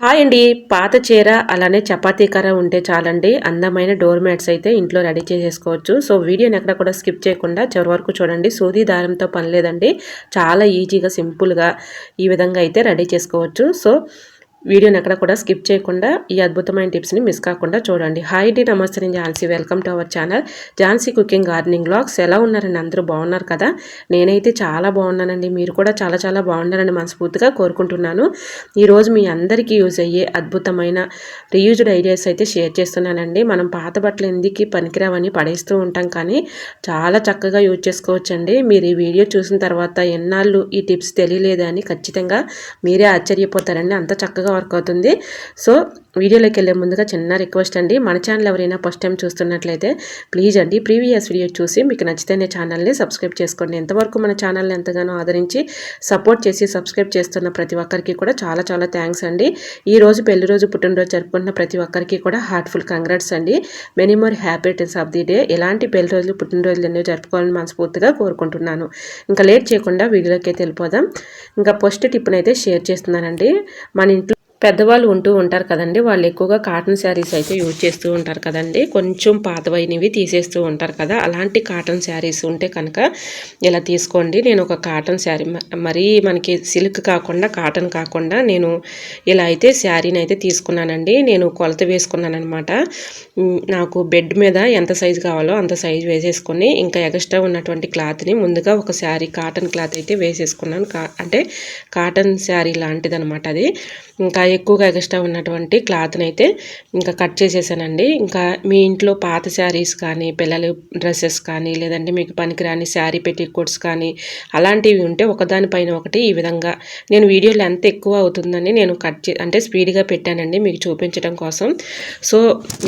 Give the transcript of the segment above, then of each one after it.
Hi అండి. పాత చీర అలానే చపాతీ కర్ర ఉంటే చాలండి అందమైన డోర్ మ్యాట్స్ అయితే ఇంట్లో రెడీ చేసేసుకోవచ్చు. సో వీడియోని ఎక్కడ కూడా స్కిప్ చేయకుండా చివరి వరకు చూడండి. సూది దారంతో పని లేదండి. చాలా ఈజీగా సింపుల్గా ఈ విధంగా అయితే రెడీ చేసుకోవచ్చు. సో వీడియోని ఎక్కడ కూడా స్కిప్ చేయకుండా ఈ అద్భుతమైన టిప్స్ని మిస్ కాకుండా చూడండి. హాయ్ డి, నమస్తే, నేను Jhansi. Welcome to our channel Jhansi cooking gardening vlogs. ఎలా ఉన్నారండి? అందరూ బాగున్నారు కదా? నేనైతే చాలా బాగున్నానండి. మీరు కూడా చాలా చాలా బాగున్నారని మనస్ఫూర్తిగా కోరుకుంటున్నాను. ఈరోజు మీ అందరికీ యూజ్ అయ్యే అద్భుతమైన రీయూజ్డ్ ఐడియాస్ అయితే షేర్ చేస్తున్నానండి. మనం పాత బట్టలు ఎందుకు పనికిరావని పడేస్తూ ఉంటాం, కానీ చాలా చక్కగా యూజ్ చేసుకోవచ్చండి. మీరు ఈ వీడియో చూసిన తర్వాత ఎన్నాళ్ళు ఈ టిప్స్ తెలియలేదని ఖచ్చితంగా మీరే ఆశ్చర్యపోతారండి. అంత చక్కగా వర్క్ అవుతుంది. సో వీడియోలోకి వెళ్ళే ముందుగా చిన్న రిక్వెస్ట్ అండి, మన ఛానల్ ఎవరైనా ఫస్ట్ టైం చూస్తున్నట్లయితే ప్లీజ్ అండి ప్రీవియస్ వీడియో చూసి మీకు నచ్చితేనే ఛానల్ని సబ్స్క్రైబ్ చేసుకోండి. ఎంతవరకు మన ఛానల్ని ఎంతగానో ఆదరించి సపోర్ట్ చేసి సబ్స్క్రైబ్ చేస్తున్న ప్రతి ఒక్కరికి కూడా చాలా చాలా థ్యాంక్స్ అండి. ఈ రోజు పెళ్లి రోజు పుట్టినరోజు జరుపుకుంటున్న ప్రతి ఒక్కరికి కూడా హార్ట్ఫుల్ కంగ్రాట్స్ అండి. Many more happy returns of the day. ఎలాంటి పెళ్లి రోజులు పుట్టినరోజులు ఎన్నో జరుపుకోవాలని మనస్ఫూర్తిగా కోరుకుంటున్నాను. ఇంకా లేట్ చేయకుండా వీడియోలోకి అయితే వెళ్ళిపోదాం. ఇంకా ఫస్ట్ టిప్ని అయితే షేర్ చేస్తున్నానండి. మన ఇంట్లో పెద్దవాళ్ళు ఉంటూ ఉంటారు కదండి, వాళ్ళు ఎక్కువగా కాటన్ శారీస్ అయితే యూజ్ చేస్తూ ఉంటారు కదండి. కొంచెం పాతవైనవి తీసేస్తూ ఉంటారు కదా, అలాంటి కాటన్ శారీస్ ఉంటే కనుక ఇలా తీసుకోండి. నేను ఒక కాటన్ శారీ, మరీ మనకి సిల్క్ కాకుండా కాటన్ కాకుండా నేను ఇలా అయితే శారీని అయితే తీసుకున్నానండి. నేను కొలత వేసుకున్నాను అనమాట. నాకు బెడ్ మీద ఎంత సైజు కావాలో అంత సైజు వేసేసుకొని ఇంకా ఎక్స్ట్రా ఉన్నటువంటి క్లాత్ని ముందుగా ఒక శారీ కాటన్ క్లాత్ అయితే వేసేసుకున్నాను. అంటే కాటన్ శారీ లాంటిది అనమాట అది. ఇంకా ఎక్కువగా ఎక్స్ట్రా ఉన్నటువంటి క్లాత్ని అయితే ఇంకా కట్ చేసేసానండి. ఇంకా మీ ఇంట్లో పాత శారీస్ కానీ పిల్లల డ్రెస్సెస్ కానీ లేదంటే మీకు పనికిరాని శారీ పెట్టికోట్స్ కానీ అలాంటివి ఉంటే ఒకదానిపైన ఒకటి ఈ విధంగా, నేను వీడియో లెంత్ ఎక్కువ అవుతుందని నేను అంటే స్పీడ్గా పెట్టానండి మీకు చూపించడం కోసం. సో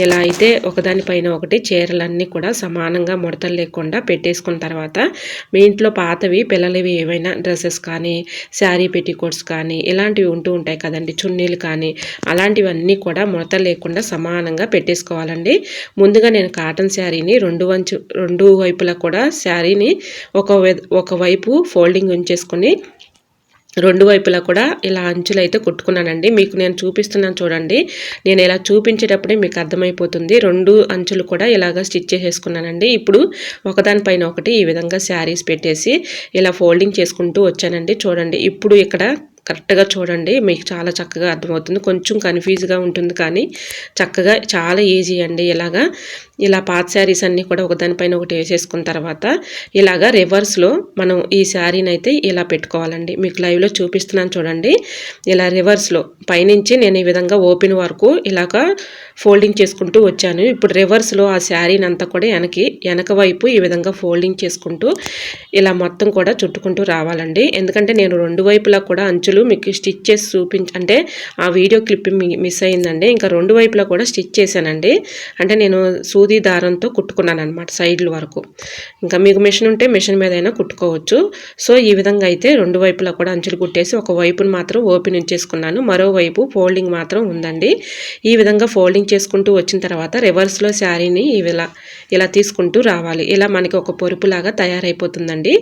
ఇలా అయితే ఒకదానిపైన ఒకటి చీరలన్నీ కూడా సమానంగా ముడతలు లేకుండా పెట్టేసుకున్న తర్వాత మీ ఇంట్లో పాతవి పిల్లలవి ఏవైనా డ్రెస్సెస్ కానీ శారీ పెట్టికోట్స్ కానీ ఇలాంటివి ఉంటూ ఉంటాయి కదండి, చున్నీలు కానీ అలాంటివన్నీ కూడా ముడత లేకుండా సమానంగా పెట్టేసుకోవాలండి. ముందుగా నేను కాటన్ శారీని రెండు వైపులా కూడా శారీని ఒకవైపు ఫోల్డింగ్ ఉంచేసుకొని రెండు వైపులా కూడా ఇలా అంచులు అయితే కుట్టుకున్నానండి. మీకు నేను చూపిస్తున్నాను చూడండి. నేను ఇలా చూపించేటప్పుడే మీకు అర్థమైపోతుంది. రెండు అంచులు కూడా ఇలాగ స్టిచ్ చేసేసుకున్నానండి. ఇప్పుడు ఒకదానిపైన ఒకటి ఈ విధంగా శారీస్ పెట్టేసి ఇలా ఫోల్డింగ్ చేసుకుంటూ వచ్చానండి. చూడండి, ఇప్పుడు ఇక్కడ కరెక్ట్గా చూడండి, మీకు చాలా చక్కగా అర్థమవుతుంది. కొంచెం కన్ఫ్యూజ్గా ఉంటుంది కానీ చక్కగా చాలా ఈజీ అండి. ఇలా పాత శారీస్ అన్నీ కూడా ఒకదానిపైన ఒకటి వేసేసుకున్న తర్వాత ఇలాగా రివర్స్లో మనం ఈ శారీని అయితే ఇలా పెట్టుకోవాలండి. మీకు లైవ్లో చూపిస్తున్నాను చూడండి. ఇలా రివర్స్లో పైనుంచి నేను ఈ విధంగా ఓపెన్ వరకు ఇలాగా ఫోల్డింగ్ చేసుకుంటూ వచ్చాను. ఇప్పుడు రివర్స్లో ఆ శారీని అంతా కూడా వెనక వైపు ఈ విధంగా ఫోల్డింగ్ చేసుకుంటూ ఇలా మొత్తం కూడా చుట్టుకుంటూ రావాలండి. ఎందుకంటే నేను రెండు వైపులా కూడా అంచులు మీకు స్టిచ్ చేసి అంటే ఆ వీడియో క్లిప్ మిస్ అయిందండి. ఇంకా రెండు వైపులా కూడా స్టిచ్ చేశానండి. అంటే నేను సూది దారంతో కుట్టుకున్నాను అనమాట సైడ్ల వరకు. ఇంకా మీకు మిషన్ ఉంటే మిషన్ మీద అయినా కుట్టుకోవచ్చు. సో ఈ విధంగా అయితే రెండు వైపులా కూడా అంచులు కుట్టేసి ఒక వైపును మాత్రం ఓపెన్ ఉంచేసుకున్నాను, మరోవైపు ఫోల్డింగ్ మాత్రం ఉందండి. ఈ విధంగా ఫోల్డింగ్ చేసుకుంటూ వచ్చిన తర్వాత రివర్స్లో శారీని ఇలా తీసుకుంటూ రావాలి. ఇలా మనకి ఒక పొరుపులాగా తయారైపోతుందండి.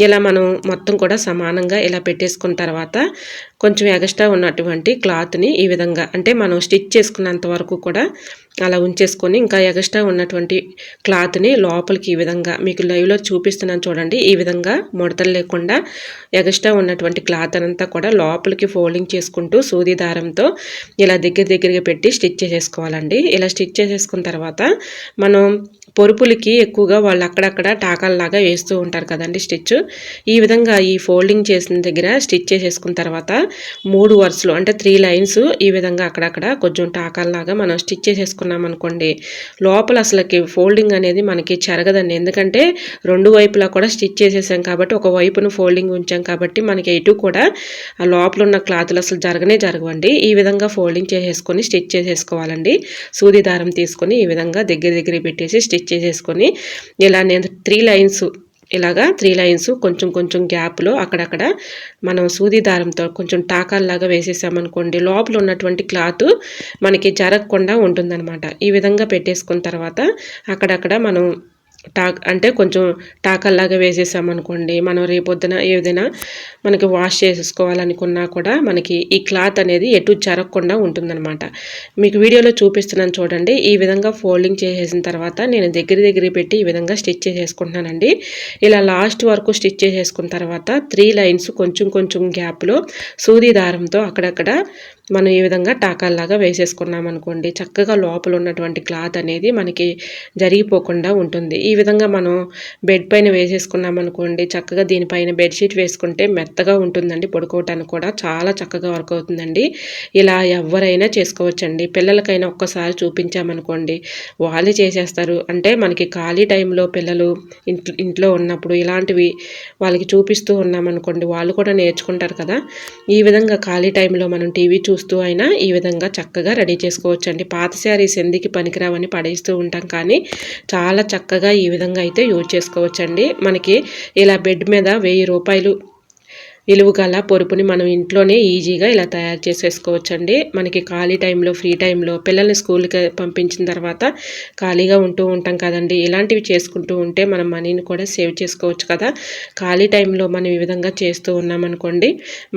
ఇలా మనం మొత్తం కూడా సమానంగా ఇలా పెట్టేసుకున్న తర్వాత కొంచెం ఎక్స్ట్రా ఉన్నటువంటి క్లాత్ని ఈ విధంగా, అంటే మనం స్టిచ్ చేసుకున్నంత వరకు కూడా అలా ఉంచేసుకొని ఇంకా ఎక్స్ట్రా ఉన్నటువంటి క్లాత్ని లోపలికి ఈ విధంగా మీకు లైవ్లో చూపిస్తున్నాను చూడండి. ఈ విధంగా ముడతలు లేకుండా ఎక్స్ట్రా ఉన్నటువంటి క్లాత్ అంతా కూడా లోపలికి ఫోల్డింగ్ చేసుకుంటూ సూది దారంతో ఇలా దగ్గరగా పెట్టి స్టిచ్ చేసేసుకోవాలండి. ఇలా స్టిచ్ చేసేసుకున్న తర్వాత మనం పొరుపులకి ఎక్కువగా వాళ్ళు అక్కడక్కడ టాకాల్లాగా వేస్తూ ఉంటారు కదండి స్టిచ్. ఈ విధంగా ఈ ఫోల్డింగ్ చేసిన దగ్గర స్టిచ్ చేసేసుకున్న తర్వాత 3 వరుసలు అంటే 3 లైన్స్ ఈ విధంగా అక్కడక్కడ కొంచెం టాకాల్లాగా మనం స్టిచ్ చేసేసుకున్నాం అనుకోండి, లోపల అసలుకి ఫోల్డింగ్ అనేది మనకి చెరగదండి. ఎందుకంటే రెండు వైపులా కూడా స్టిచ్ చేసేసాం కాబట్టి, ఒక వైపును ఫోల్డింగ్ ఉంచాం కాబట్టి మనకి ఎటు కూడా ఆ లోపల ఉన్న క్లాతులు అసలు జరగవండి. ఈ విధంగా ఫోల్డింగ్ చేసేసుకొని స్టిచ్ చేసేసుకోవాలండి. సూది దారం తీసుకొని ఈ విధంగా దగ్గర పెట్టేసి స్టిచ్ చేసేసుకొని ఇలా నేను 3 లైన్స్ కొంచెం గ్యాప్లో అక్కడక్కడ మనం సూది దారంతో కొంచెం టాకాల్లాగా వేసేసామనుకోండి, లోపల ఉన్నటువంటి క్లాత్ మనకి జరగకుండా ఉంటుందన్నమాట. ఈ విధంగా పెట్టేసుకున్న తర్వాత అక్కడక్కడ మనం అంటే కొంచెం టాకల్లాగా వేసేసామనుకోండి, మనం రేపొద్దున ఏదైనా మనకి వాష్ చేసేసుకోవాలనుకున్నా కూడా మనకి ఈ క్లాత్ అనేది ఎటు జరగకుండా ఉంటుందన్నమాట. మీకు వీడియోలో చూపిస్తున్నాను చూడండి. ఈ విధంగా ఫోల్డింగ్ చేసేసిన తర్వాత నేను దగ్గర పెట్టి ఈ విధంగా స్టిచ్ చేసేసుకుంటున్నానండి. ఇలా లాస్ట్ వరకు స్టిచ్ చేసేసుకున్న తర్వాత 3 లైన్స్ కొంచెం గ్యాప్లో సూది దారంతో అక్కడక్కడ మనం ఈ విధంగా టాకాల్లాగా వేసేసుకున్నామనుకోండి, చక్కగా లోపల ఉన్నటువంటి క్లాత్ అనేది మనకి జరిగిపోకుండా ఉంటుంది. ఈ విధంగా మనం బెడ్ పైన వేసేసుకున్నామనుకోండి, చక్కగా దీనిపైన బెడ్షీట్ వేసుకుంటే మెత్తగా ఉంటుందండి. పడుకోవటానికి కూడా చాలా చక్కగా వర్క్ అవుతుందండి. ఇలా ఎవరైనా చేసుకోవచ్చండి. పిల్లలకైనా ఒక్కసారి చూపించామనుకోండి వాళ్ళే చేసేస్తారు. అంటే మనకి ఖాళీ టైంలో పిల్లలు ఇంట్లో ఉన్నప్పుడు ఇలాంటివి వాళ్ళకి చూపిస్తూ ఉన్నామనుకోండి, వాళ్ళు కూడా నేర్చుకుంటారు కదా. ఈ విధంగా ఖాళీ టైంలో మనం టీవీ చూస్తూ అయినా ఈ విధంగా చక్కగా రెడీ చేసుకోవచ్చండి. పాత శారీస్ ఎందుకు పనికిరావని పడేస్తూ ఉంటాం, కానీ చాలా చక్కగా ఈ విధంగా అయితే యూజ్ చేసుకోవచ్చండి. మనకి ఇలా బెడ్ మీద ₹1000 విలువ గల పొరుపుని మనం ఇంట్లోనే ఈజీగా ఇలా తయారు చేసేసుకోవచ్చండి. మనకి ఖాళీ టైంలో, ఫ్రీ టైంలో పిల్లల్ని స్కూల్కి పంపించిన తర్వాత ఖాళీగా ఉంటూ ఉంటాం కదండి. ఇలాంటివి చేసుకుంటూ ఉంటే మనం మనీని కూడా సేవ్ చేసుకోవచ్చు కదా. ఖాళీ టైంలో మనం ఈ విధంగా చేస్తూ ఉన్నామనుకోండి,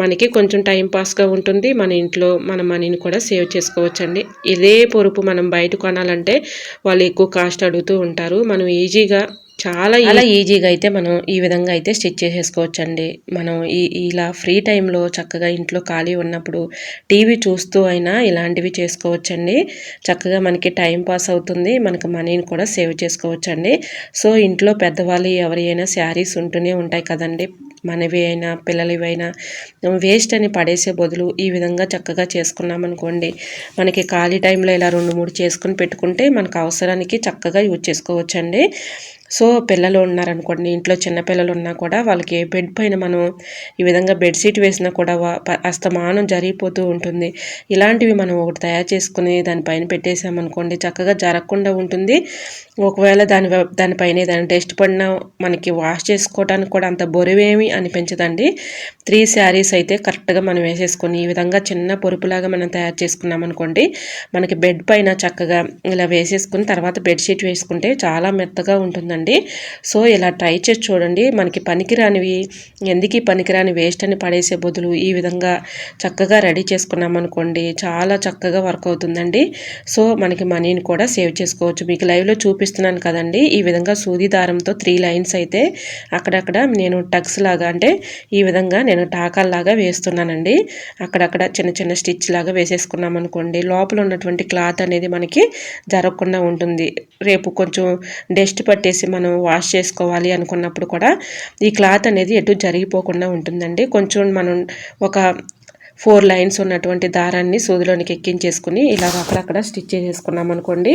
మనకి కొంచెం టైం పాస్గా ఉంటుంది. మన ఇంట్లో మన మనీని కూడా సేవ్ చేసుకోవచ్చండి. ఇదే పొరుపు మనం బయట కొనాలంటే వాళ్ళు ఎక్కువ కాస్ట్ అడుగుతూ ఉంటారు. మనం ఈజీగా చాలా ఈజీగా అయితే మనం ఈ విధంగా అయితే స్టిచ్ చేసేసుకోవచ్చండి. మనం ఇలా ఫ్రీ టైంలో చక్కగా ఇంట్లో ఖాళీ ఉన్నప్పుడు టీవీ చూస్తూ అయినా ఇలాంటివి చేసుకోవచ్చండి. చక్కగా మనకి టైం పాస్ అవుతుంది, మనకి మనీని కూడా సేవ్ చేసుకోవచ్చండి. సో ఇంట్లో పెద్దవాళ్ళు ఎవరైనా శారీస్ ఉంటూనే ఉంటాయి కదండి, మనవి అయినా పిల్లలవి అయినా వేస్ట్ అని పడేసే బదులు ఈ విధంగా చక్కగా చేసుకున్నామనుకోండి, మనకి ఖాళీ టైంలో ఇలా 2-3 చేసుకుని పెట్టుకుంటే మనకు అవసరానికి చక్కగా యూజ్ చేసుకోవచ్చండి. సో పిల్లలు ఉన్నారనుకోండి, ఇంట్లో చిన్న పిల్లలు ఉన్నా కూడా వాళ్ళకి బెడ్ పైన మనం ఈ విధంగా బెడ్షీట్ వేసినా కూడా అస్తమానం జరిగిపోతూ ఉంటుంది. ఇలాంటివి మనం ఒకటి తయారు చేసుకుని దానిపైన పెట్టేసామనుకోండి, చక్కగా జరగకుండా ఉంటుంది. ఒకవేళ దానిపైన ఏదైనా డస్ట్ పడినా మనకి వాష్ చేసుకోవడానికి కూడా అంత బరువేమి అనిపించదండి. 3 శారీస్ అయితే కరెక్ట్గా మనం వేసేసుకొని ఈ విధంగా చిన్న పొరుపులాగా మనం తయారు చేసుకున్నాం అనుకోండి, మనకి బెడ్ పైన చక్కగా ఇలా వేసేసుకుని తర్వాత బెడ్షీట్ వేసుకుంటే చాలా మెత్తగా ఉంటుందండి. సో ఇలా ట్రై చేసి చూడండి. మనకి పనికిరానివి ఎందుకు పనికిరాని వేస్ట్ అని పడేసే బదులు ఈ విధంగా చక్కగా రెడీ చేసుకున్నాం అనుకోండి, చాలా చక్కగా వర్క్ అవుతుందండి. సో మనకి మనీని కూడా సేవ్ చేసుకోవచ్చు. మీకు లైవ్లో చూపిస్తున్నాను కదండి, ఈ విధంగా సూది దారంతో 3 లైన్స్ అయితే అక్కడక్కడ నేను టక్స్ లాగా, అంటే ఈ విధంగా నేను టాకాల్లాగా వేస్తున్నానండి. అక్కడక్కడ చిన్న స్టిచ్ లాగా వేసేసుకున్నాం అనుకోండి, లోపల ఉన్నటువంటి క్లాత్ అనేది మనకి జరగకుండా ఉంటుంది. రేపు కొంచెం డస్ట్ పట్టేసి మనం వాష్ చేసుకోవాలి అనుకున్నప్పుడు కూడా ఈ క్లాత్ అనేది ఎటు జరిగిపోకుండా ఉంటుందండి. కొంచెం మనం ఒక 4 లైన్స్ ఉన్నటువంటి దారాన్ని సూదిలోనికి ఎక్కించేసుకుని ఇలాగ అక్కడక్కడ స్టిచ్ చేసేసుకున్నాం అనుకోండి,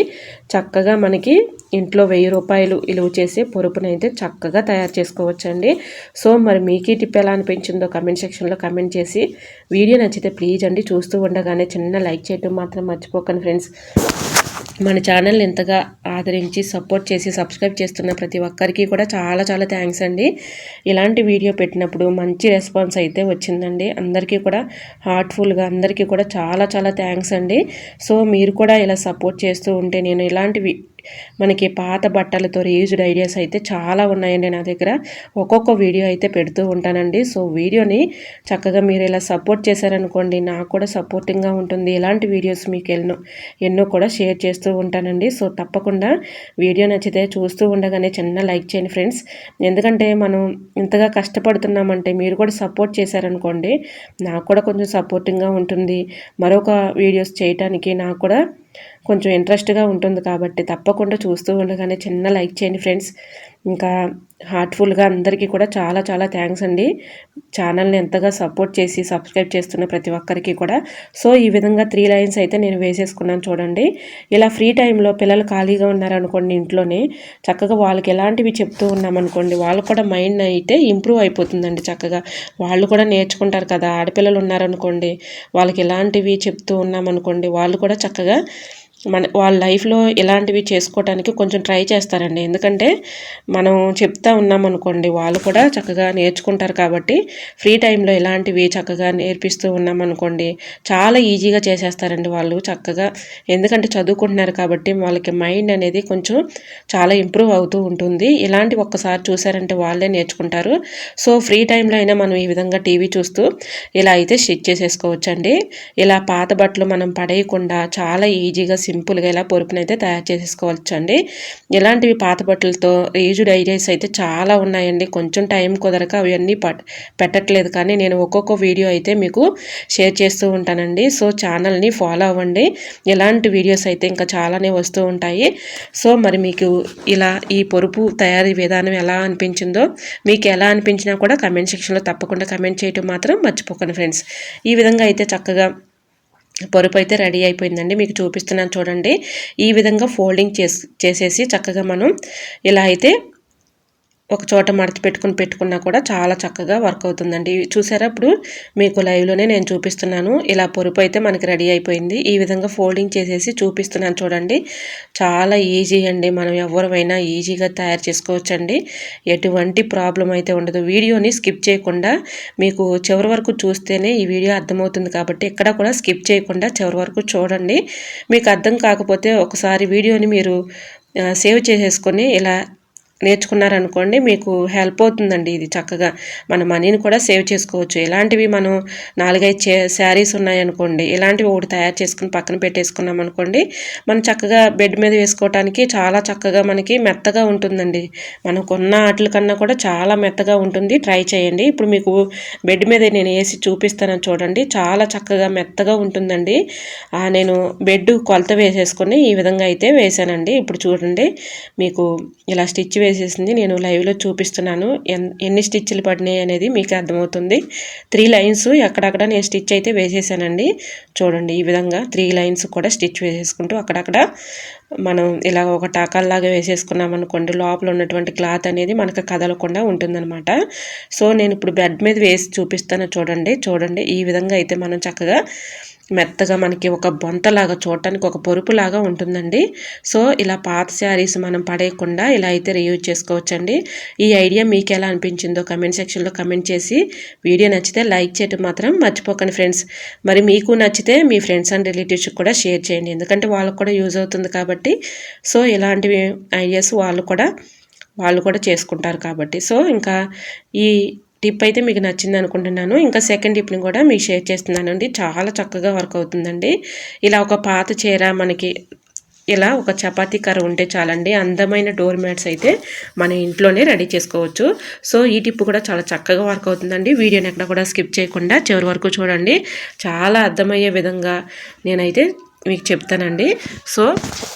చక్కగా మనకి ఇంట్లో ₹1000 విలువ చేసే పొరుపునైతే చక్కగా తయారు చేసుకోవచ్చండి. సో మరి మీకు ఈ టిప్ ఎలా అనిపించిందో కమెంట్ సెక్షన్లో కమెంట్ చేసి, వీడియో నచ్చితే ప్లీజ్ అండి చూస్తూ ఉండగానే చిన్న లైక్ చేయడం మాత్రం మర్చిపోకండి ఫ్రెండ్స్. మన ఛానల్ని ఎంతగా ఆదరించి సపోర్ట్ చేసి సబ్స్క్రైబ్ చేస్తున్న ప్రతి ఒక్కరికి కూడా చాలా థ్యాంక్స్ అండి. ఇలాంటి వీడియో పెట్టినప్పుడు మంచి రెస్పాన్స్ అయితే వచ్చిందండి. అందరికీ కూడా హార్ట్ఫుల్గా అందరికీ కూడా చాలా థ్యాంక్స్ అండి. సో మీరు కూడా ఇలా సపోర్ట్ చేస్తూ ఉంటే నేను ఇలాంటివి మనకి పాత బట్టలతో రీయూజ్డ్ ఐడియాస్ అయితే చాలా ఉన్నాయండి నా దగ్గర. ఒక్కొక్క వీడియో అయితే పెడుతూ ఉంటానండి. సో వీడియోని చక్కగా మీరు ఇలా సపోర్ట్ చేశారనుకోండి, నాకు కూడా సపోర్టింగ్గా ఉంటుంది. ఇలాంటి వీడియోస్ మీకు ఎన్నో కూడా షేర్ చేస్తూ ఉంటానండి. సో తప్పకుండా వీడియో నచ్చితే చూస్తూ ఉండగానే చిన్న లైక్ చేయండి ఫ్రెండ్స్. ఎందుకంటే మనం ఇంతగా కష్టపడుతున్నామంటే మీరు కూడా సపోర్ట్ చేశారనుకోండి, నాకు కూడా కొంచెం సపోర్టింగ్గా ఉంటుంది. మరొక వీడియోస్ చేయటానికి నాకు కూడా కొంచెం ఇంట్రెస్ట్గా ఉంటుంది. కాబట్టి తప్పకుండా చూస్తూ ఉండగానే చిన్న లైక్ చేయండి ఫ్రెండ్స్. ఇంకా హార్ట్ఫుల్గా అందరికీ కూడా చాలా థ్యాంక్స్ అండి. ఛానల్ని ఎంతగా సపోర్ట్ చేసి సబ్స్క్రైబ్ చేస్తున్న ప్రతి ఒక్కరికి కూడా. సో ఈ విధంగా 3 లైన్స్ అయితే నేను వేసేసుకున్నాను చూడండి. ఇలా ఫ్రీ టైంలో పిల్లలు ఖాళీగా ఉన్నారనుకోండి, ఇంట్లోనే చక్కగా వాళ్ళకి ఎలాంటివి చెప్తూ ఉన్నామనుకోండి, వాళ్ళు కూడా మైండ్ అయితే ఇంప్రూవ్ అయిపోతుందండి. చక్కగా వాళ్ళు కూడా నేర్చుకుంటారు కదా. ఆడపిల్లలు ఉన్నారనుకోండి, వాళ్ళకి ఎలాంటివి చెప్తూ ఉన్నామనుకోండి, వాళ్ళు కూడా చక్కగా వాళ్ళ లైఫ్‌లో ఇలాంటివి చేసుకోవటానికి కొంచెం ట్రై చేస్తారండి. ఎందుకంటే మనం చెప్తా ఉన్నామనుకోండి, వాళ్ళు కూడా చక్కగా నేర్చుకుంటారు కాబట్టి ఫ్రీ టైంలో ఇలాంటివి చక్కగా నేర్పిస్తూ ఉన్నామనుకోండి, చాలా ఈజీగా చేసేస్తారండి వాళ్ళు చక్కగా. ఎందుకంటే చదువుకుంటున్నారు కాబట్టి వాళ్ళకి మైండ్ అనేది కొంచెం చాలా ఇంప్రూవ్ అవుతూ ఉంటుంది. ఇలాంటివి ఒక్కసారి చూసారంటే వాళ్ళే నేర్చుకుంటారు. సో ఫ్రీ టైంలో అయినా మనం ఈ విధంగా టీవీ చూస్తూ ఇలా అయితే స్టిచ్ చేసేసుకోవచ్చండి. ఇలా పాత బట్టలు మనం పడేయకుండా చాలా ఈజీగా సింపుల్గా ఇలా పొరుపునైతే తయారు చేసేసుకోవచ్చండి. ఇలాంటివి పాత బట్టలతో రీయూజ్డ్ ఐడియాస్ అయితే చాలా ఉన్నాయండి. కొంచెం టైం కుదరక అవన్నీ పెట్టట్లేదు, కానీ నేను ఒక్కొక్క వీడియో అయితే మీకు షేర్ చేస్తూ ఉంటానండి. సో ఛానల్ని ఫాలో అవ్వండి. ఇలాంటి వీడియోస్ అయితే ఇంకా చాలానే వస్తూ ఉంటాయి. సో మరి మీకు ఇలా ఈ పొరుపు తయారీ విధానం ఎలా అనిపించిందో, మీకు ఎలా అనిపించినా కూడా కమెంట్ సెక్షన్లో తప్పకుండా కమెంట్ చేయటం మాత్రం మర్చిపోకండి ఫ్రెండ్స్. ఈ విధంగా అయితే చక్కగా పొరుపు అయితే రెడీ అయిపోయిందండి. మీకు చూపిస్తున్నాను చూడండి. ఈ విధంగా ఫోల్డింగ్ చేసేసి చక్కగా మనం ఇలా అయితే ఒక చోట మడత పెట్టుకున్నా కూడా చాలా చక్కగా వర్క్ అవుతుందండి. చూసారా, ఇప్పుడు మీకు లైవ్లోనే నేను చూపిస్తున్నాను. ఇలా పొరుపు అయితే మనకి రెడీ అయిపోయింది. ఈ విధంగా ఫోల్డింగ్ చేసేసి చూపిస్తున్నాను చూడండి. చాలా ఈజీ అండి. మనం ఎవరైనా ఈజీగా తయారు చేసుకోవచ్చండి. ఎటువంటి ప్రాబ్లం అయితే ఉండదు. వీడియోని స్కిప్ చేయకుండా మీకు చివరి వరకు చూస్తేనే ఈ వీడియో అర్థమవుతుంది కాబట్టి ఎక్కడ కూడా స్కిప్ చేయకుండా చివరి వరకు చూడండి. మీకు అర్థం కాకపోతే ఒకసారి వీడియోని మీరు సేవ్ చేసేసుకొని ఇలా నేర్చుకున్నారనుకోండి, మీకు హెల్ప్ అవుతుందండి. ఇది చక్కగా మన మనీని కూడా సేవ్ చేసుకోవచ్చు. ఇలాంటివి మనం 4-5 శారీస్ ఉన్నాయనుకోండి, ఇలాంటివి ఒకటి తయారు చేసుకుని పక్కన పెట్టేసుకున్నాం అనుకోండి, మనం చక్కగా బెడ్ మీద వేసుకోవడానికి చాలా చక్కగా మనకి మెత్తగా ఉంటుందండి. మనం కొన్న వాటి కన్నా కూడా చాలా మెత్తగా ఉంటుంది. ట్రై చేయండి. ఇప్పుడు మీకు బెడ్ మీద నేను వేసి చూపిస్తాను చూడండి. చాలా చక్కగా మెత్తగా ఉంటుందండి. నేను బెడ్ కొలత వేసేసుకొని ఈ విధంగా అయితే వేసానండి. ఇప్పుడు చూడండి, మీకు ఇలా స్టిచ్ వేసేసింది. నేను లైవ్లో చూపిస్తున్నాను ఎన్ని స్టిచ్లు పడినాయి అనేది మీకు అర్థమవుతుంది. 3 లైన్స్ ఎక్కడక్కడ నేను స్టిచ్ అయితే వేసేసానండి. చూడండి, ఈ విధంగా 3 లైన్స్ కూడా స్టిచ్ వేసేసుకుంటూ అక్కడక్కడ మనం ఇలా ఒక టాకాల్లాగా వేసేసుకున్నాం అనుకోండి, లోపల ఉన్నటువంటి క్లాత్ అనేది మనకు కదలకుండా ఉంటుందన్నమాట. సో నేను ఇప్పుడు బెడ్ మీద వేసి చూపిస్తాను చూడండి. ఈ విధంగా అయితే మనం చక్కగా మెత్తగా మనకి ఒక బొంతలాగా చూడటానికి ఒక పొరుపులాగా ఉంటుందండి. సో ఇలా పాత శారీస్ మనం పడేయకుండా ఇలా అయితే రీయూజ్ చేసుకోవచ్చండి. ఈ ఐడియా మీకు ఎలా అనిపించిందో కమెంట్ సెక్షన్లో కమెంట్ చేసి, వీడియో నచ్చితే లైక్ చేయడం మాత్రం మర్చిపోకండి ఫ్రెండ్స్. మరి మీకు నచ్చితే మీ ఫ్రెండ్స్ అండ్ రిలేటివ్స్కి కూడా షేర్ చేయండి, ఎందుకంటే వాళ్ళకు కూడా యూజ్ అవుతుంది కాబట్టి. సో ఇలాంటివి ఐడియాస్ వాళ్ళు కూడా చేసుకుంటారు కాబట్టి. సో ఇంకా ఈ టిప్ అయితే మీకు నచ్చింది అనుకుంటున్నాను. ఇంకా సెకండ్ టిప్ని కూడా మీకు షేర్ చేస్తున్నానండి. చాలా చక్కగా వర్క్ అవుతుందండి. ఇలా ఒక పాత చీర మనకి ఇలా ఒక చపాతీ కర్ర ఉంటే చాలండి, అందమైన డోర్ మ్యాట్స్ అయితే మన ఇంట్లోనే రెడీ చేసుకోవచ్చు. సో ఈ టిప్ కూడా చాలా చక్కగా వర్క్ అవుతుందండి. వీడియోని ఎక్కడ కూడా స్కిప్ చేయకుండా చివరి వరకు చూడండి. చాలా అర్థమయ్యే విధంగా నేనైతే మీకు చెప్తానండి. సో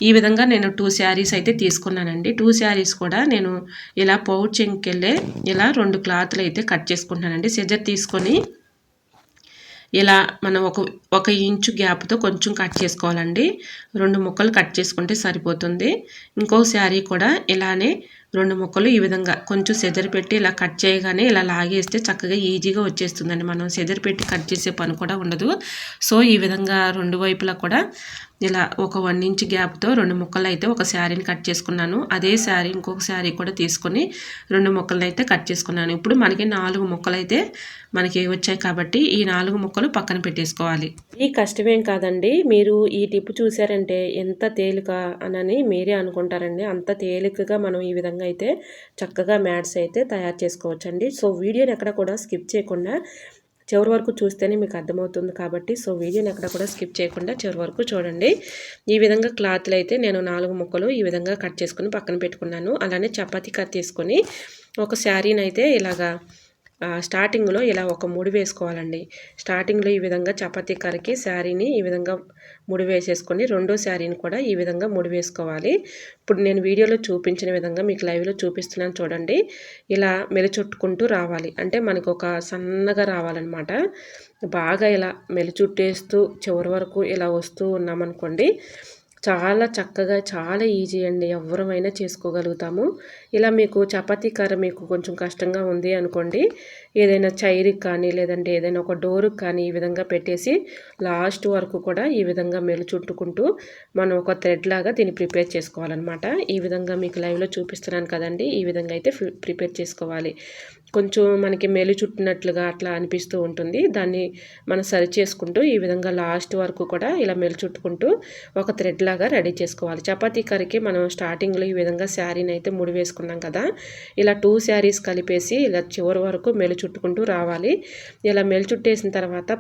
ఈ విధంగా నేను 2 శారీస్ అయితే తీసుకున్నానండి. 2 శారీస్ కూడా నేను ఇలా పౌచింగ్కెళ్ళే ఇలా 2 క్లాత్లు అయితే కట్ చేసుకుంటున్నానండి. సిజర్ తీసుకొని ఇలా మనం ఒక ఇంచు గ్యాప్తో కొంచెం కట్ చేసుకోవాలండి. 2 ముక్కలు కట్ చేసుకుంటే సరిపోతుంది. ఇంకో శారీ కూడా ఇలానే 2 ముక్కలు ఈ విధంగా కొంచెం సెదరు పెట్టి ఇలా కట్ చేయగానే ఇలా లాగేస్తే చక్కగా ఈజీగా వచ్చేస్తుందండి. మనం సెదరు పెట్టి కట్ చేసే పని కూడా ఉండదు. సో ఈ విధంగా 2 వైపులా కూడా ఇలా ఒక 1 ఇంచ్ గ్యాప్తో 2 ముక్కలు అయితే ఒక శారీని కట్ చేసుకున్నాను. అదే శారీ ఇంకొక శారీ కూడా తీసుకొని 2 ముక్కలను అయితే కట్ చేసుకున్నాను. ఇప్పుడు మనకి 4 ముక్కలు అయితే మనకి వచ్చాయి కాబట్టి ఈ 4 ముక్కలు పక్కన పెట్టేసుకోవాలి. ఈ కష్టమేం కాదండి. మీరు ఈ టిప్ చూసారంటే ఎంత తేలిక అనని మీరే అనుకుంటారండి. అంత తేలికగా మనం ఈ విధంగా అయితే చక్కగా మ్యాట్స్ అయితే తయారు చేసుకోవచ్చండి. సో వీడియోని ఎక్కడ కూడా స్కిప్ చేయకుండా చివరి వరకు చూస్తేనే మీకు అర్థమవుతుంది కాబట్టి సో వీడియోని ఎక్కడ కూడా స్కిప్ చేయకుండా చివరి వరకు చూడండి. ఈ విధంగా క్లాత్లు అయితే నేను 4 ముక్కలు ఈ విధంగా కట్ చేసుకొని పక్కన పెట్టుకున్నాను. అలానే చపాతీ కట్ తీసుకొని ఒక శారీని అయితే ఇలాగా స్టార్టింగ్లో ఇలా ఒక ముడి వేసుకోవాలండి. స్టార్టింగ్లో ఈ విధంగా చపాతీ కర్రకి శారీని ఈ విధంగా ముడి వేసేసుకొని రెండో శారీని కూడా ఈ విధంగా ముడి వేసుకోవాలి. ఇప్పుడు నేను వీడియోలో చూపించిన విధంగా మీకు లైవ్లో చూపిస్తున్నాను చూడండి. ఇలా మెలిచుట్టుకుంటూ రావాలి, అంటే మనకు ఒక సన్నగా రావాలన్నమాట. బాగా ఇలా మెలిచుట్టేస్తూ చివరి వరకు ఇలా వస్తూ ఉన్నామనుకోండి, చాలా చక్కగా చాలా ఈజీ అండి, ఎవరమైనా చేసుకోగలుగుతాము. ఇలా మీకు చపాతీ కర్ర మీకు కొంచెం కష్టంగా ఉంది అనుకోండి, ఏదైనా చైర్కి కానీ లేదంటే ఏదైనా ఒక డోర్కి కానీ ఈ విధంగా పెట్టేసి లాస్ట్ వరకు కూడా ఈ విధంగా మెలు చుట్టుకుంటూ మనం ఒక థ్రెడ్ లాగా దీన్ని ప్రిపేర్ చేసుకోవాలన్నమాట. ఈ విధంగా మీకు లైవ్లో చూపిస్తున్నాను కదండి, ఈ విధంగా అయితే ప్రిపేర్ చేసుకోవాలి. కొంచెం మనకి మెలు చుట్టినట్లుగా అట్లా అనిపిస్తూ ఉంటుంది. దాన్ని మనం సరి చేసుకుంటూ ఈ విధంగా లాస్ట్ వరకు కూడా ఇలా మెలు చుట్టుకుంటూ ఒక థ్రెడ్ లాగా రెడీ చేసుకోవాలి. చపాతీ కర్రీకి మనం స్టార్టింగ్లో ఈ విధంగా శారీని అయితే ముడి వేసుకున్నాం కదా, ఇలా 2 శారీస్ కలిపేసి ఇలా చివరి వరకు మెలు చుట్టుకుంటూ రావాలి. ఇలా మెలు చుట్టేసిన తర్వాత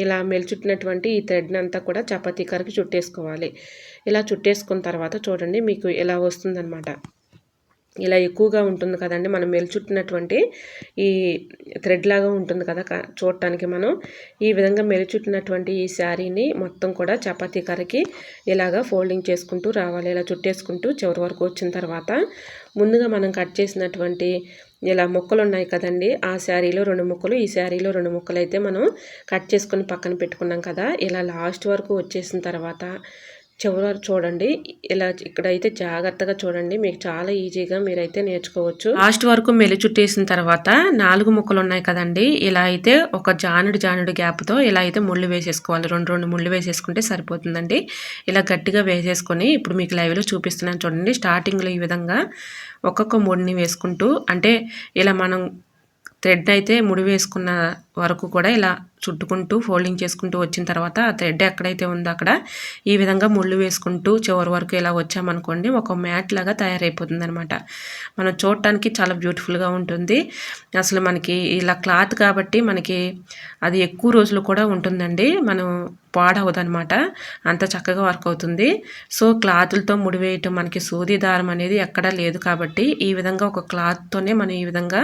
ఇలా మెలు చుట్టినటువంటి ఈ థ్రెడ్ని అంతా కూడా చపాతీ కర్రీకి చుట్టేసుకోవాలి. ఇలా చుట్టేసుకున్న తర్వాత చూడండి మీకు ఇలా వస్తుందన్నమాట. ఇలా ఎక్కువగా ఉంటుంది కదండి, మనం మెలిచుట్టినటువంటి ఈ థ్రెడ్ లాగా ఉంటుంది కదా చూడటానికి. మనం ఈ విధంగా మెలిచుట్టినటువంటి ఈ శారీని మొత్తం కూడా చపాతీ కర్రకి ఇలాగా ఫోల్డింగ్ చేసుకుంటూ రావాలి. ఇలా చుట్టేసుకుంటూ చివరి వరకు వచ్చిన తర్వాత ముందుగా మనం కట్ చేసినటువంటి ఇలా ముక్కలు ఉన్నాయి కదండి, ఆ శారీలో 2 ముక్కలు, ఈ శారీలో 2 ముక్కలు అయితే మనం కట్ చేసుకొని పక్కన పెట్టుకున్నాం కదా. ఇలా లాస్ట్ వరకు వచ్చేసిన తర్వాత చివరి వరకు చూడండి. ఇలా ఇక్కడైతే జాగ్రత్తగా చూడండి, మీకు చాలా ఈజీగా మీరైతే నేర్చుకోవచ్చు. లాస్ట్ వరకు మెలి చుట్టేసిన తర్వాత 4 ముక్కలు ఉన్నాయి కదండి, ఇలా అయితే ఒక జానుడు గ్యాప్తో ఇలా అయితే ముళ్ళు వేసేసుకోవాలి. 2 ముళ్ళు వేసేసుకుంటే సరిపోతుందండి. ఇలా గట్టిగా వేసేసుకొని ఇప్పుడు మీకు లైవ్లో చూపిస్తున్నాను చూడండి. స్టార్టింగ్లో ఈ విధంగా ఒక్కొక్క ముడిని వేసుకుంటూ, అంటే ఇలా మనం థ్రెడ్ అయితే ముడి వేసుకున్న వరకు కూడా ఇలా చుట్టుకుంటూ ఫోల్డింగ్ చేసుకుంటూ వచ్చిన తర్వాత ఆ థ్రెడ్ ఎక్కడైతే ఉందో అక్కడ ఈ విధంగా ముళ్ళు వేసుకుంటూ చివరి వరకు ఇలా వచ్చామనుకోండి, ఒక మ్యాట్ లాగా తయారైపోతుంది అనమాట. మనం చూడటానికి చాలా బ్యూటిఫుల్గా ఉంటుంది. అసలు మనకి ఇలా క్లాత్ కాబట్టి మనకి అది ఎక్కువ రోజులు కూడా ఉంటుందండి, మనం పాడవదనమాట, అంత చక్కగా వర్క్ అవుతుంది. సో క్లాతులతో ముడివేయటం మనకి సూది దారం అనేది ఎక్కడా లేదు కాబట్టి ఈ విధంగా ఒక క్లాత్తోనే మనం ఈ విధంగా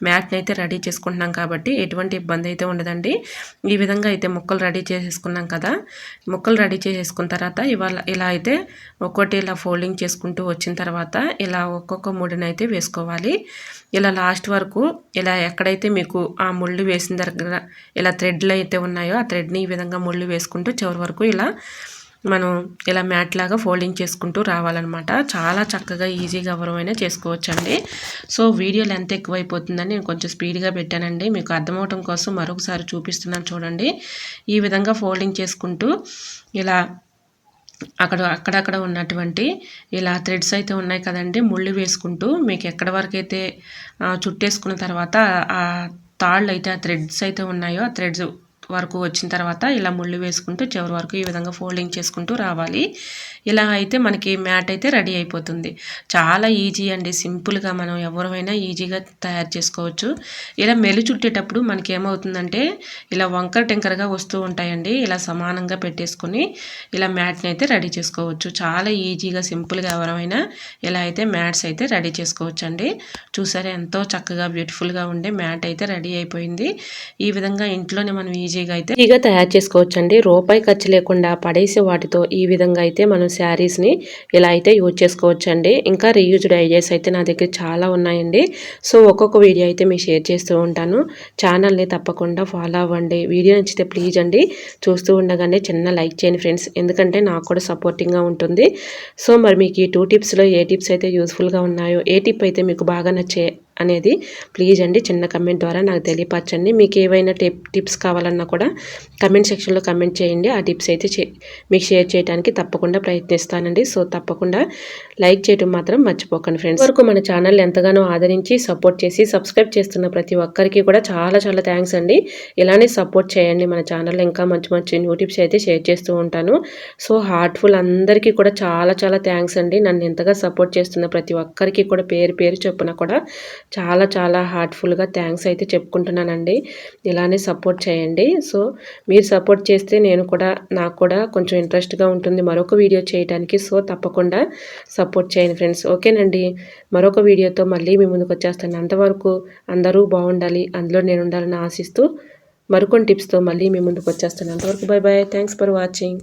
మ్యాట్ని అయితే రెడీ చేసుకుంటున్నాం కాబట్టి ఎటువంటి ఇబ్బంది అయితే ఉండదండి. ఈ విధంగా అయితే ముక్కలు రెడీ చేసేసుకున్నాం కదా, ముక్కలు రెడీ చేసేసుకున్న తర్వాత ఇలా అయితే ఒక్కొక్కటి ఇలా ఫోల్డింగ్ చేసుకుంటూ వచ్చిన తర్వాత ఇలా ఒక్కొక్క ముడిని అయితే వేసుకోవాలి. ఇలా లాస్ట్ వరకు ఇలా ఎక్కడైతే మీకు ఆ ముళ్ళు వేసిన దగ్గర ఇలా థ్రెడ్లు అయితే ఉన్నాయో ఆ థ్రెడ్ని ఈ విధంగా ముళ్ళు వేసుకుంటూ చివరి వరకు ఇలా మనం ఇలా మ్యాట్ లాగా ఫోల్డింగ్ చేసుకుంటూ రావాలన్నమాట. చాలా చక్కగా ఈజీగా ఎవరైనా చేసుకోవచ్చండి. సో వీడియో లెంత్ ఎక్కువైపోతుందని నేను కొంచెం స్పీడ్గా పెట్టానండి, మీకు అర్థమవటం కోసం మరొకసారి చూపిస్తున్నాను చూడండి. ఈ విధంగా ఫోల్డింగ్ చేసుకుంటూ ఇలా అక్కడక్కడ ఉన్నటువంటి ఇలా థ్రెడ్స్ అయితే ఉన్నాయి కదండి, ముళ్ళు వేసుకుంటూ మీకు ఎక్కడి వరకు అయితే చుట్టేసుకున్న తర్వాత ఆ తాళ్ళు అయితే ఆ థ్రెడ్స్ అయితే ఉన్నాయో ఆ థ్రెడ్స్ వరకు వచ్చిన తర్వాత ఇలా ముళ్ళు వేసుకుంటూ చివరి వరకు ఈ విధంగా ఫోల్డింగ్ చేసుకుంటూ రావాలి. ఇలా అయితే మనకి మ్యాట్ అయితే రెడీ అయిపోతుంది. చాలా ఈజీ అండి, సింపుల్గా మనం ఎవరైనా ఈజీగా తయారు చేసుకోవచ్చు. ఇలా మెలి చుట్టేటప్పుడు మనకి ఏమవుతుందంటే ఇలా వంకర టెంకరగా వస్తూ ఉంటాయండి. ఇలా సమానంగా పెట్టేసుకొని ఇలా మ్యాట్ని అయితే రెడీ చేసుకోవచ్చు. చాలా ఈజీగా సింపుల్గా ఎవరైనా ఇలా అయితే మ్యాట్స్ అయితే రెడీ చేసుకోవచ్చు అండి. చూసారా ఎంతో చక్కగా బ్యూటిఫుల్గా ఉండే మ్యాట్ అయితే రెడీ అయిపోయింది. ఈ విధంగా ఇంట్లోనే మనం ఈజీగా తయారు చేసుకోవచ్చు అండి. రూపాయి ఖర్చు లేకుండా పడేసే వాటితో ఈ విధంగా అయితే మనం శారీస్ని ఇలా అయితే యూజ్ చేసుకోవచ్చు అండి. ఇంకా రీయూజ్డ్ ఐడియాస్ అయితే నా దగ్గర చాలా ఉన్నాయండి. సో ఒక్కొక్క వీడియో అయితే మీకు షేర్ చేస్తూ ఉంటాను. ఛానల్ని తప్పకుండా ఫాలో అవ్వండి. వీడియో నచ్చితే ప్లీజ్ అండి చూస్తూ ఉండగానే చిన్న లైక్ చేయండి ఫ్రెండ్స్, ఎందుకంటే నాకు కూడా సపోర్టింగ్గా ఉంటుంది. సో మరి మీకు ఈ 2 టిప్స్లో ఏ టిప్స్ అయితే యూస్ఫుల్గా ఉన్నాయో, ఏ టిప్ అయితే మీకు బాగా నచ్చే అనేది ప్లీజ్ అండి చిన్న కమెంట్ ద్వారా నాకు తెలియపరచండి. మీకు ఏవైనా టిప్స్ కావాలన్నా కూడా కమెంట్ సెక్షన్లో కమెంట్ చేయండి. ఆ టిప్స్ అయితే మీకు షేర్ చేయడానికి తప్పకుండా ప్రయత్నిస్తానండి. సో తప్పకుండా లైక్ చేయడం మాత్రం మర్చిపోకండి ఫ్రెండ్స్. వరకు మన ఛానల్ ఎంతగానో ఆదరించి సపోర్ట్ చేసి సబ్స్క్రైబ్ చేస్తున్న ప్రతి ఒక్కరికి కూడా చాలా చాలా థ్యాంక్స్ అండి. ఇలానే సపోర్ట్ చేయండి. మన ఛానల్లో ఇంకా మంచి మంచి న్యూ టిప్స్ అయితే షేర్ చేస్తూ ఉంటాను. సో హార్ట్ఫుల్ అందరికీ కూడా చాలా చాలా థ్యాంక్స్ అండి. నన్ను ఎంతగా సపోర్ట్ చేస్తున్న ప్రతి ఒక్కరికి కూడా పేరు పేరు చొప్పున కూడా చాలా చాలా హార్ట్ఫుల్గా థ్యాంక్స్ అయితే చెప్పుకుంటున్నానండి. ఇలానే సపోర్ట్ చేయండి. సో మీరు సపోర్ట్ చేస్తే నాకు కూడా కొంచెం ఇంట్రెస్ట్గా ఉంటుంది మరొక వీడియో చేయడానికి. సో తప్పకుండా సపోర్ట్ చేయండి ఫ్రెండ్స్. ఓకేనండి, మరొక వీడియోతో మళ్ళీ మీ ముందుకు వచ్చేస్తాను. అంతవరకు అందరూ బాగుండాలి, అందులో నేను ఉండాలని ఆశిస్తూ మరికొన్ని టిప్స్తో మళ్ళీ మీ ముందుకు వచ్చేస్తాను. అంతవరకు bye bye, thanks for watching.